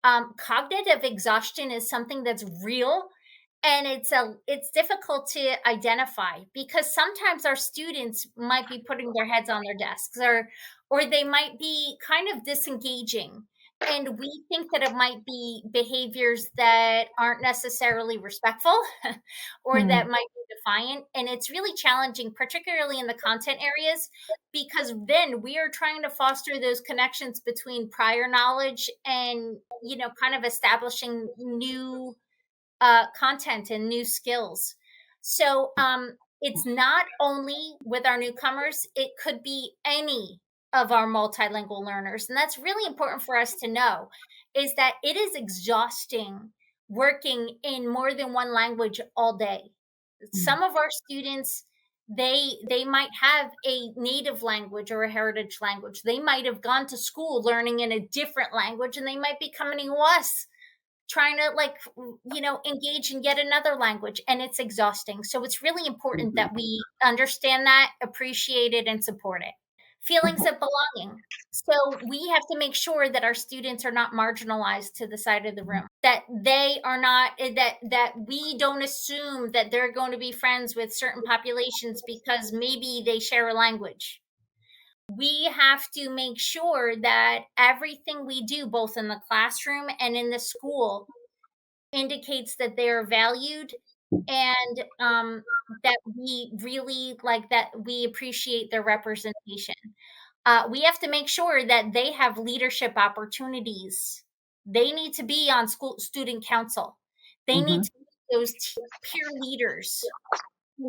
Cognitive exhaustion is something that's real, and it's difficult to identify because sometimes our students might be putting their heads on their desks, or they might be kind of disengaging, and we think that it might be behaviors that aren't necessarily respectful or Hmm. that might be defiant, and it's really challenging, particularly in the content areas, because then we are trying to foster those connections between prior knowledge and, kind of establishing new content and new skills. So it's not only with our newcomers, it could be any of our multilingual learners. And that's really important for us to know, is that it is exhausting working in more than one language all day. Some of our students, they might have a native language or a heritage language. They might have gone to school learning in a different language, and they might be coming to us trying to, like, engage in yet another language, and it's exhausting. So it's really important that we understand that, appreciate it, and support it. Feelings of belonging. So we have to make sure that our students are not marginalized to the side of the room, that they are not, that we don't assume that they're going to be friends with certain populations because maybe they share a language. We have to make sure that everything we do, both in the classroom and in the school, indicates that they are valued, and that we really, like, that we appreciate their representation. We have to make sure that they have leadership opportunities. They need to be on school student council. They need Hmm. to be those peer leaders.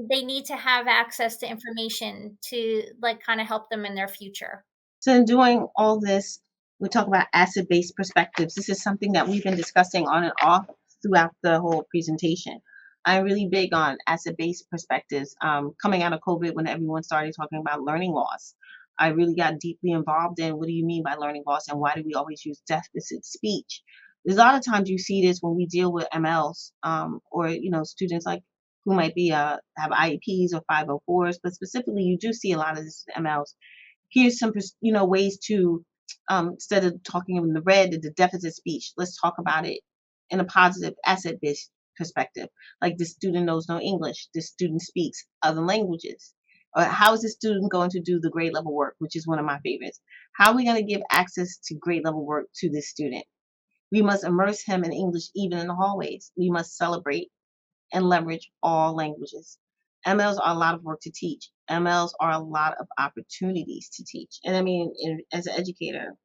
They need to have access to information to, like, kind of help them in their future. So in doing all this, we talk about asset-based perspectives. This is something that we've been discussing on and off throughout the whole presentation. I'm really big on asset-based perspectives. Coming out of COVID, when everyone started talking about learning loss, I really got deeply involved in what do you mean by learning loss and why do we always use deficit speech? There's a lot of times you see this when we deal with MLs, or students like who might be have IEPs or 504s, but specifically you do see a lot of this MLs. Here's some ways to, instead of talking in the red, the deficit speech, let's talk about it in a positive asset based perspective. Like this student knows no English, this student speaks other languages, or how is this student going to do the grade level work, which is one of my favorites. How are we going to give access to grade level work to this student? We must immerse him in English even in the hallways. We must celebrate and leverage all languages. MLs are a lot of work to teach. MLs are a lot of opportunities to teach. And I mean, as an educator,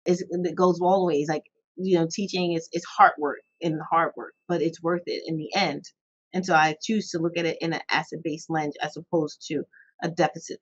it goes all the ways. Like, teaching is hard work and hard work, but it's worth it in the end. And so I choose to look at it in an asset based lens as opposed to a deficit